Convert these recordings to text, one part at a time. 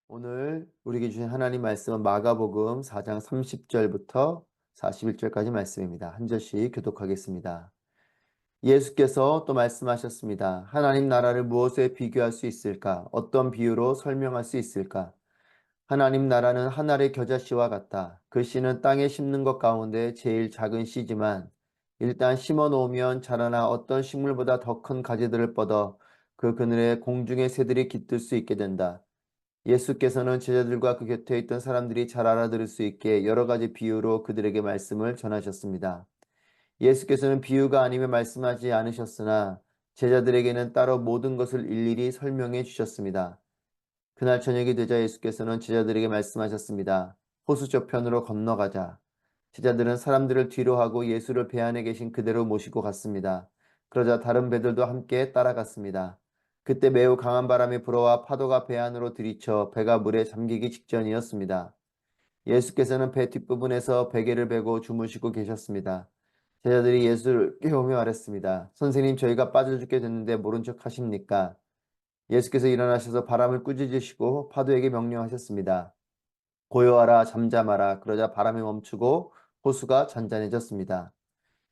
오늘 우리에게 주신 하나님 말씀은 마가복음 4장 30절부터 41절까지 말씀입니다. 한 절씩 교독하겠습니다. 예수께서 또 말씀하셨습니다. 하나님 나라를 무엇에 비교할 수 있을까? 어떤 비유로 설명할 수 있을까? 하나님 나라는 한 알의 겨자씨와 같다. 그 씨는 땅에 심는 것 가운데 제일 작은 씨지만 일단 심어 놓으면 자라나 어떤 식물보다 더 큰 가지들을 뻗어 그 그늘에 공중의 새들이 깃들 수 있게 된다. 예수께서는 제자들과 그 곁에 있던 사람들이 잘 알아들을 수 있게 여러 가지 비유로 그들에게 말씀을 전하셨습니다. 예수께서는 비유가 아니면 말씀하지 않으셨으나 제자들에게는 따로 모든 것을 일일이 설명해 주셨습니다. 그날 저녁이 되자 예수께서는 제자들에게 말씀하셨습니다. 호수 저편으로 건너가자. 제자들은 사람들을 뒤로 하고 예수를 배 안에 계신 그대로 모시고 갔습니다. 그러자 다른 배들도 함께 따라갔습니다. 그때 매우 강한 바람이 불어와 파도가 배 안으로 들이쳐 배가 물에 잠기기 직전이었습니다. 예수께서는 배 뒷부분에서 베개를 베고 주무시고 계셨습니다. 제자들이 예수를 깨우며 말했습니다. 선생님, 저희가 빠져 죽게 됐는데 모른 척 하십니까? 예수께서 일어나셔서 바람을 꾸짖으시고 파도에게 명령하셨습니다. 고요하라, 잠잠하라. 그러자 바람이 멈추고 호수가 잔잔해졌습니다.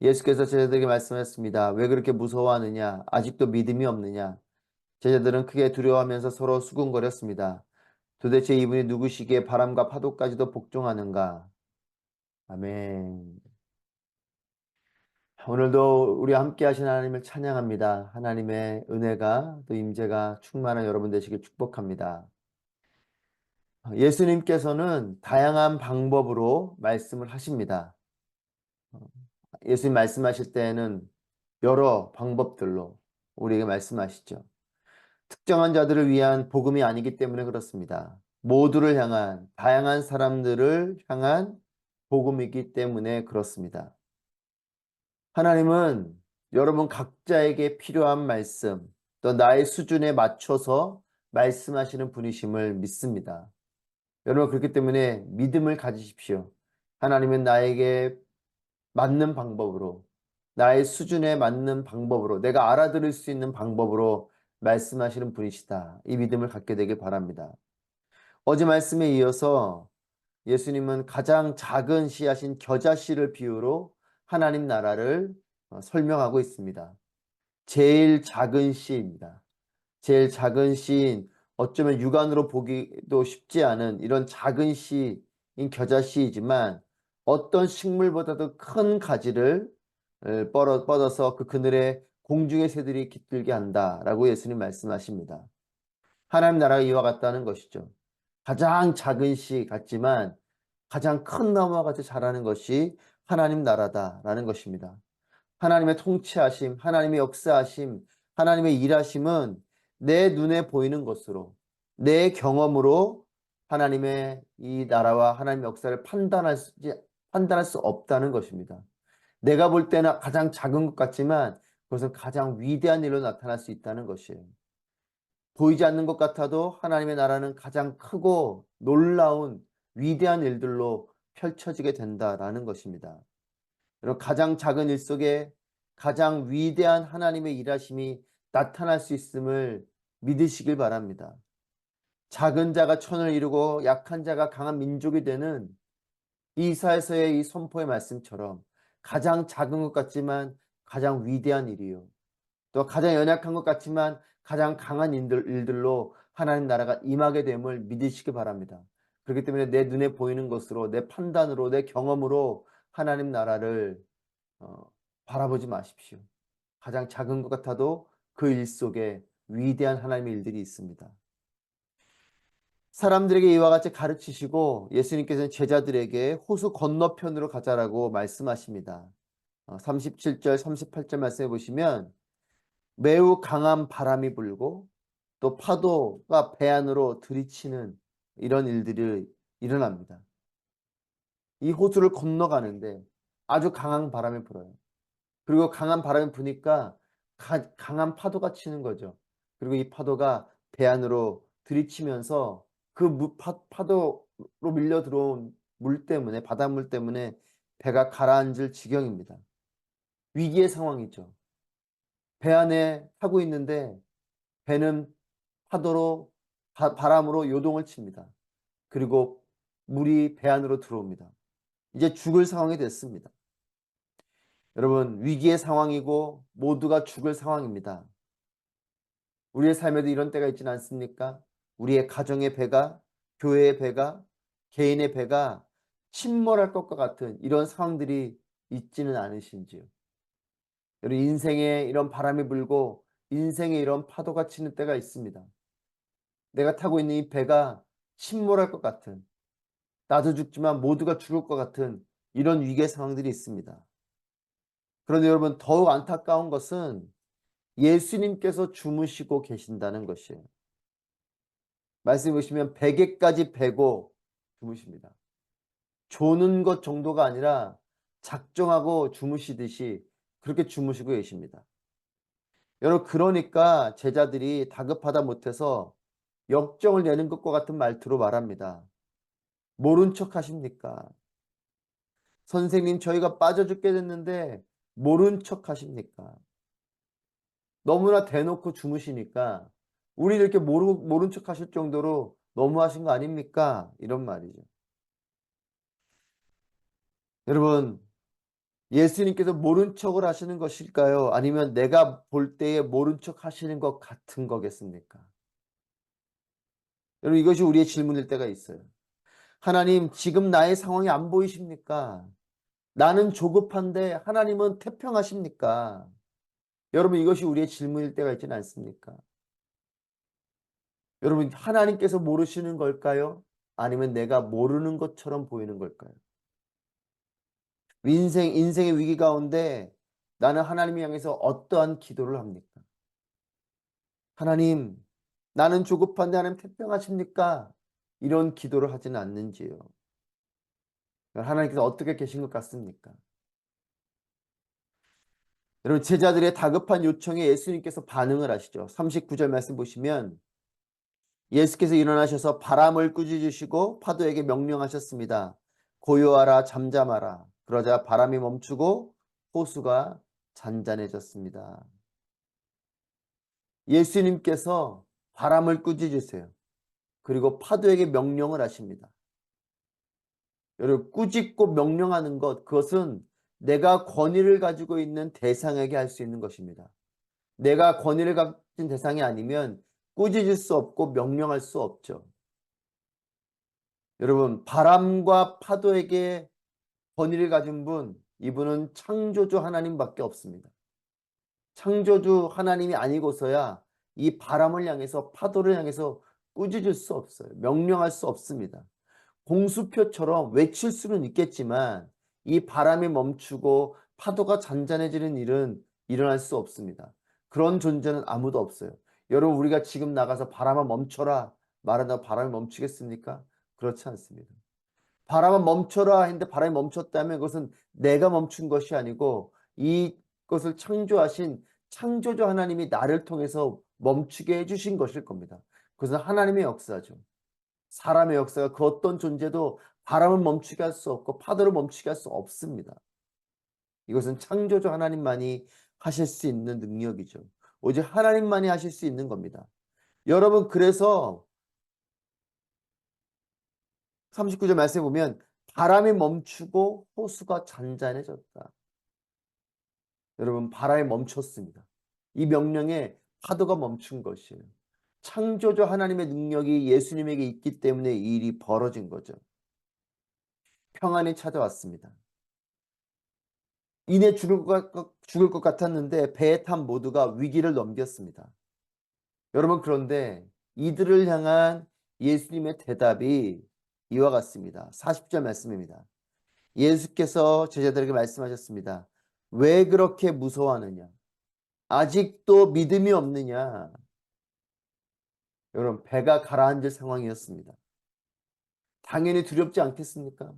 예수께서 제자들에게 말씀하셨습니다. 왜 그렇게 무서워하느냐? 아직도 믿음이 없느냐? 제자들은 크게 두려워하면서 서로 수군거렸습니다. 도대체 이분이 누구시기에 바람과 파도까지도 복종하는가? 아멘. 오늘도 우리 함께 하신 하나님을 찬양합니다. 하나님의 은혜가 또 임재가 충만한 여러분 되시길 축복합니다. 예수님께서는 다양한 방법으로 말씀을 하십니다. 예수님 말씀하실 때에는 여러 방법들로 우리에게 말씀하시죠. 특정한 자들을 위한 복음이 아니기 때문에 그렇습니다. 모두를 향한, 다양한 사람들을 향한 복음이기 때문에 그렇습니다. 하나님은 여러분 각자에게 필요한 말씀, 또 나의 수준에 맞춰서 말씀하시는 분이심을 믿습니다. 여러분 그렇기 때문에 믿음을 가지십시오. 하나님은 나에게 맞는 방법으로, 나의 수준에 맞는 방법으로, 내가 알아들을 수 있는 방법으로 말씀하시는 분이시다. 이 믿음을 갖게 되길 바랍니다. 어제 말씀에 이어서 예수님은 가장 작은 씨앗인 겨자씨를 비유로 하나님 나라를 설명하고 있습니다. 제일 작은 씨입니다. 제일 작은 씨인, 어쩌면 육안으로 보기도 쉽지 않은 이런 작은 씨인 겨자씨이지만 어떤 식물보다도 큰 가지를 뻗어서 그 그늘에 공중의 새들이 깃들게 한다라고 예수님 말씀하십니다. 하나님 나라가 이와 같다는 것이죠. 가장 작은 씨 같지만 가장 큰 나무와 같이 자라는 것이 하나님 나라다라는 것입니다. 하나님의 통치하심, 하나님의 역사하심, 하나님의 일하심은 내 눈에 보이는 것으로, 내 경험으로 하나님의 이 나라와 하나님의 역사를 판단할 수 없다는 것입니다. 내가 볼 때는 가장 작은 것 같지만 그것은 가장 위대한 일로 나타날 수 있다는 것이에요. 보이지 않는 것 같아도 하나님의 나라는 가장 크고 놀라운 위대한 일들로 펼쳐지게 된다라는 것입니다. 여러분, 가장 작은 일 속에 가장 위대한 하나님의 일하심이 나타날 수 있음을 믿으시길 바랍니다. 작은 자가 천을 이루고 약한 자가 강한 민족이 되는 이사야서의 이 선포의 말씀처럼 가장 작은 것 같지만 가장 위대한 일이요. 또 가장 연약한 것 같지만 가장 강한 일들로 하나님 나라가 임하게 됨을 믿으시기 바랍니다. 그렇기 때문에 내 눈에 보이는 것으로, 내 판단으로, 내 경험으로 하나님 나라를 어, 바라보지 마십시오. 가장 작은 것 같아도 그 일 속에 위대한 하나님의 일들이 있습니다. 사람들에게 이와 같이 가르치시고 예수님께서는 제자들에게 호수 건너편으로 가자라고 말씀하십니다. 37절, 38절 말씀해 보시면 매우 강한 바람이 불고 또 파도가 배 안으로 들이치는 이런 일들이 일어납니다. 이 호수를 건너가는데 아주 강한 바람이 불어요. 그리고 강한 바람이 부니까 강한 파도가 치는 거죠. 그리고 이 파도가 배 안으로 들이치면서 그 파도로 밀려 들어온 물 때문에, 바닷물 때문에 배가 가라앉을 지경입니다. 위기의 상황이죠. 배 안에 타고 있는데 배는 파도로 바람으로 요동을 칩니다. 그리고 물이 배 안으로 들어옵니다. 이제 죽을 상황이 됐습니다. 여러분, 위기의 상황이고 모두가 죽을 상황입니다. 우리의 삶에도 이런 때가 있지는 않습니까? 우리의 가정의 배가, 교회의 배가, 개인의 배가 침몰할 것과 같은 이런 상황들이 있지는 않으신지요? 여러분, 인생에 이런 바람이 불고 인생에 이런 파도가 치는 때가 있습니다. 내가 타고 있는 이 배가 침몰할 것 같은, 나도 죽지만 모두가 죽을 것 같은 이런 위기의 상황들이 있습니다. 그런데 여러분, 더욱 안타까운 것은 예수님께서 주무시고 계신다는 것이에요. 말씀해 보시면 베개까지 베고 주무십니다. 조는 것 정도가 아니라 작정하고 주무시듯이 그렇게 주무시고 계십니다. 여러분, 그러니까 제자들이 다급하다 못해서 역정을 내는 것과 같은 말투로 말합니다. 모른 척 하십니까? 선생님, 저희가 빠져 죽게 됐는데 모른 척 하십니까? 너무나 대놓고 주무시니까 우리 이렇게 모른 척 하실 정도로 너무하신 거 아닙니까? 이런 말이죠. 여러분, 예수님께서 모른 척을 하시는 것일까요? 아니면 내가 볼 때에 모른 척 하시는 것 같은 거겠습니까? 여러분, 이것이 우리의 질문일 때가 있어요. 하나님, 지금 나의 상황이 안 보이십니까? 나는 조급한데 하나님은 태평하십니까? 여러분, 이것이 우리의 질문일 때가 있지는 않습니까? 여러분, 하나님께서 모르시는 걸까요? 아니면 내가 모르는 것처럼 보이는 걸까요? 인생의 위기 가운데 나는 하나님을 향해서 어떠한 기도를 합니까? 하나님, 나는 조급한데 하나님 태평하십니까? 이런 기도를 하지는 않는지요. 하나님께서 어떻게 계신 것 같습니까? 여러분, 제자들의 다급한 요청에 예수님께서 반응을 하시죠. 39절 말씀 보시면 예수께서 일어나셔서 바람을 꾸짖으시고 파도에게 명령하셨습니다. 고요하라, 잠잠하라. 그러자 바람이 멈추고 호수가 잔잔해졌습니다. 예수님께서 바람을 꾸짖으세요. 그리고 파도에게 명령을 하십니다. 여러분, 꾸짖고 명령하는 것, 그것은 내가 권위를 가지고 있는 대상에게 할 수 있는 것입니다. 내가 권위를 가진 대상이 아니면 꾸짖을 수 없고 명령할 수 없죠. 여러분, 바람과 파도에게 권위를 가진 분, 이분은 창조주 하나님밖에 없습니다. 창조주 하나님이 아니고서야 이 바람을 향해서 파도를 향해서 꾸짖을 수 없어요. 명령할 수 없습니다. 공수표처럼 외칠 수는 있겠지만 이 바람이 멈추고 파도가 잔잔해지는 일은 일어날 수 없습니다. 그런 존재는 아무도 없어요. 여러분, 우리가 지금 나가서 바람아 멈춰라 말한다고 바람이 멈추겠습니까? 그렇지 않습니다. 바람아 멈춰라 했는데 바람이 멈췄다면 그것은 내가 멈춘 것이 아니고 이것을 창조하신 창조주 하나님이 나를 통해서 멈추게 해주신 것일 겁니다. 그것은 하나님의 역사죠. 사람의 역사가 그 어떤 존재도 바람을 멈추게 할 수 없고 파도를 멈추게 할 수 없습니다. 이것은 창조주 하나님만이 하실 수 있는 능력이죠. 오직 하나님만이 하실 수 있는 겁니다. 여러분, 그래서 39절 말씀에 보면 바람이 멈추고 호수가 잔잔해졌다. 여러분, 바람이 멈췄습니다. 이 명령에 파도가 멈춘 것이에요. 창조주 하나님의 능력이 예수님에게 있기 때문에 이 일이 벌어진 거죠. 평안이 찾아왔습니다. 이내 죽을 것 같았는데 배에 탄 모두가 위기를 넘겼습니다. 여러분, 그런데 이들을 향한 예수님의 대답이 이와 같습니다. 40절 말씀입니다. 예수께서 제자들에게 말씀하셨습니다. 왜 그렇게 무서워하느냐? 아직도 믿음이 없느냐? 여러분, 배가 가라앉을 상황이었습니다. 당연히 두렵지 않겠습니까?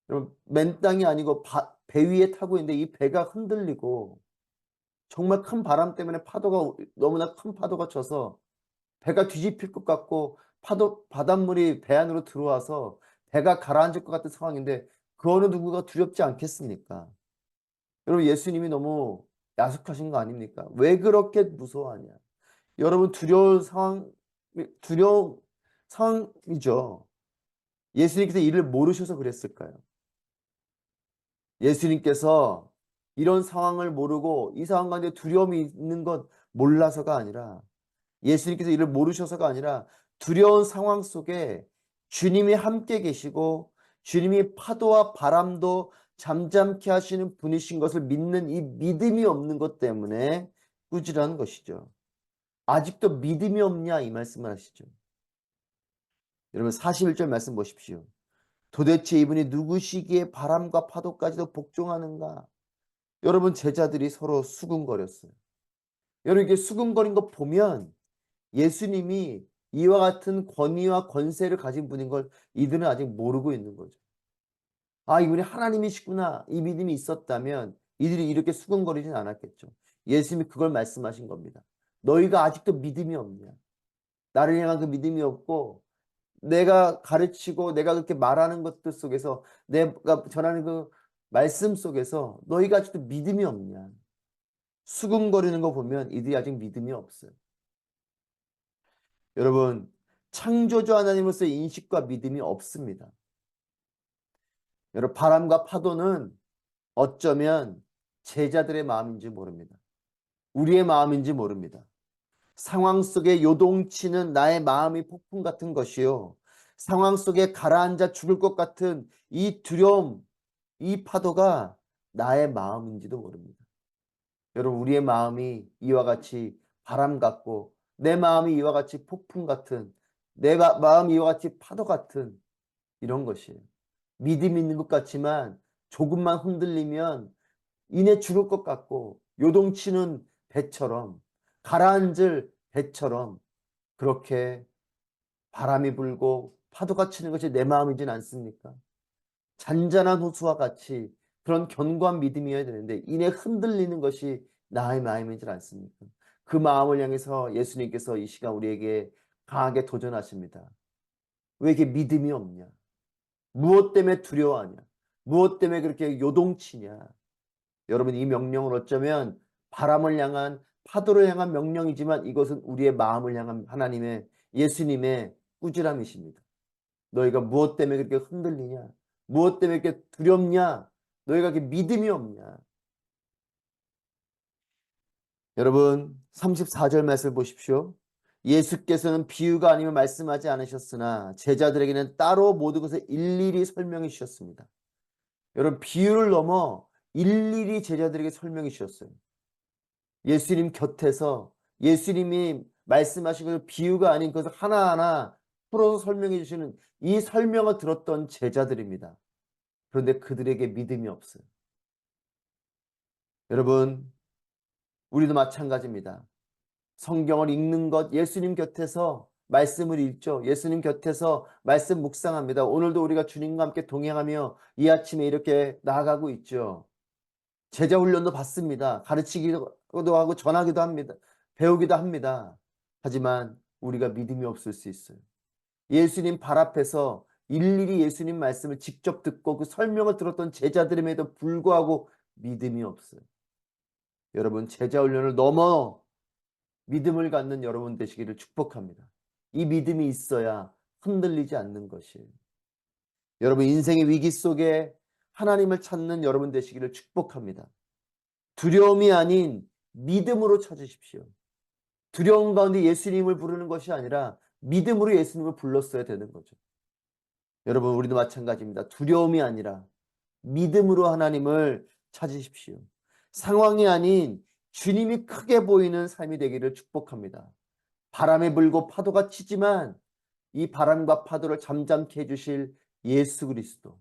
여러분, 맨 땅이 아니고 배 위에 타고 있는데 이 배가 흔들리고 정말 큰 바람 때문에 너무나 큰 파도가 쳐서 배가 뒤집힐 것 같고 바닷물이 배 안으로 들어와서 배가 가라앉을 것 같은 상황인데 그 어느 누구가 두렵지 않겠습니까? 여러분, 예수님이 너무 야속하신 거 아닙니까? 왜 그렇게 무서워하냐? 여러분, 두려운 상황 두려운 상황이죠. 예수님께서 이를 모르셔서 그랬을까요? 예수님께서 이런 상황을 모르고 이 상황 가운데 두려움이 있는 것 몰라서가 아니라, 예수님께서 이를 모르셔서가 아니라 두려운 상황 속에 주님이 함께 계시고 주님이 파도와 바람도 잠잠케 하시는 분이신 것을 믿는 이 믿음이 없는 것 때문에 꾸지라는 것이죠. 아직도 믿음이 없냐 이 말씀을 하시죠. 여러분 41절 말씀 보십시오. 도대체 이분이 누구시기에 바람과 파도까지도 복종하는가? 여러분 제자들이 서로 수군거렸어요. 여러분 이렇게 수군거린 거 보면 예수님이 이와 같은 권위와 권세를 가진 분인 걸 이들은 아직 모르고 있는 거죠. 아, 이분이 하나님이시구나. 이 믿음이 있었다면 이들이 이렇게 수군거리진 않았겠죠. 예수님이 그걸 말씀하신 겁니다. 너희가 아직도 믿음이 없냐? 나를 향한 그 믿음이 없고 내가 가르치고 내가 그렇게 말하는 것들 속에서 내가 전하는 그 말씀 속에서 너희가 아직도 믿음이 없냐? 수군거리는 거 보면 이들이 아직 믿음이 없어요. 여러분, 창조주 하나님으로서의 인식과 믿음이 없습니다. 여러분, 바람과 파도는 어쩌면 제자들의 마음인지 모릅니다. 우리의 마음인지 모릅니다. 상황 속에 요동치는 나의 마음이 폭풍 같은 것이요. 상황 속에 가라앉아 죽을 것 같은 이 두려움, 이 파도가 나의 마음인지도 모릅니다. 여러분, 우리의 마음이 이와 같이 바람 같고 내 마음이 이와 같이 폭풍 같은, 내 마음이 이와 같이 파도 같은 이런 것이에요. 믿음 있는 것 같지만 조금만 흔들리면 이내 죽을 것 같고 요동치는 배처럼, 가라앉을 배처럼 그렇게 바람이 불고 파도가 치는 것이 내 마음이진 않습니까? 잔잔한 호수와 같이 그런 견고한 믿음이어야 되는데 이내 흔들리는 것이 나의 마음이지 않습니까? 그 마음을 향해서 예수님께서 이 시간 우리에게 강하게 도전하십니다. 왜 이렇게 믿음이 없냐? 무엇 때문에 두려워하냐? 무엇 때문에 그렇게 요동치냐? 여러분, 이 명령은 어쩌면 바람을 향한, 파도를 향한 명령이지만 이것은 우리의 마음을 향한 하나님의, 예수님의 꾸지람이십니다. 너희가 무엇 때문에 그렇게 흔들리냐? 무엇 때문에 이렇게 두렵냐? 너희가 이렇게 믿음이 없냐? 여러분 34절 말씀을 보십시오. 예수께서는 비유가 아니면 말씀하지 않으셨으나 제자들에게는 따로 모든 것을 일일이 설명해 주셨습니다. 여러분 비유를 넘어 일일이 제자들에게 설명해 주셨어요. 예수님 곁에서 예수님이 말씀하신 것을 비유가 아닌 것을 하나하나 풀어서 설명해 주시는 이 설명을 들었던 제자들입니다. 그런데 그들에게 믿음이 없어요. 여러분 우리도 마찬가지입니다. 성경을 읽는 것, 예수님 곁에서 말씀을 읽죠. 예수님 곁에서 말씀 묵상합니다. 오늘도 우리가 주님과 함께 동행하며 이 아침에 이렇게 나아가고 있죠. 제자 훈련도 받습니다. 가르치기도 하고 전하기도 합니다. 배우기도 합니다. 하지만 우리가 믿음이 없을 수 있어요. 예수님 발 앞에서 일일이 예수님 말씀을 직접 듣고 그 설명을 들었던 제자들임에도 불구하고 믿음이 없어요. 여러분 제자 훈련을 넘어 믿음을 갖는 여러분 되시기를 축복합니다. 이 믿음이 있어야 흔들리지 않는 것이에요. 여러분 인생의 위기 속에 하나님을 찾는 여러분 되시기를 축복합니다. 두려움이 아닌 믿음으로 찾으십시오. 두려움 가운데 예수님을 부르는 것이 아니라 믿음으로 예수님을 불렀어야 되는 거죠. 여러분 우리도 마찬가지입니다. 두려움이 아니라 믿음으로 하나님을 찾으십시오. 상황이 아닌 주님이 크게 보이는 삶이 되기를 축복합니다. 바람이 불고 파도가 치지만 이 바람과 파도를 잠잠케 해주실 예수 그리스도,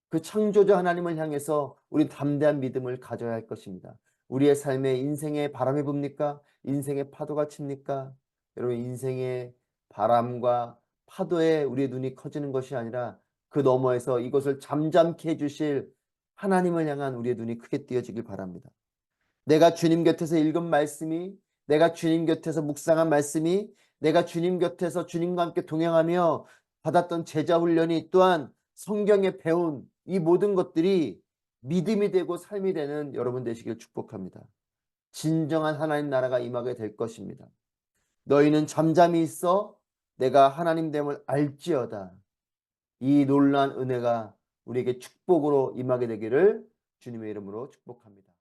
그 창조자 하나님을 향해서 우리 담대한 믿음을 가져야 할 것입니다. 우리의 삶에 인생의 바람이 붑니까? 인생의 파도가 칩니까? 여러분 인생의 바람과 파도에 우리의 눈이 커지는 것이 아니라 그 너머에서 이것을 잠잠케 해주실 하나님을 향한 우리의 눈이 크게 띄어지길 바랍니다. 내가 주님 곁에서 읽은 말씀이, 내가 주님 곁에서 묵상한 말씀이, 내가 주님 곁에서 주님과 함께 동행하며 받았던 제자 훈련이, 또한 성경에 배운 이 모든 것들이 믿음이 되고 삶이 되는 여러분 되시길 축복합니다. 진정한 하나님 나라가 임하게 될 것입니다. 너희는 잠잠히 있어 내가 하나님 됨을 알지어다. 이 놀라운 은혜가 우리에게 축복으로 임하게 되기를 주님의 이름으로 축복합니다.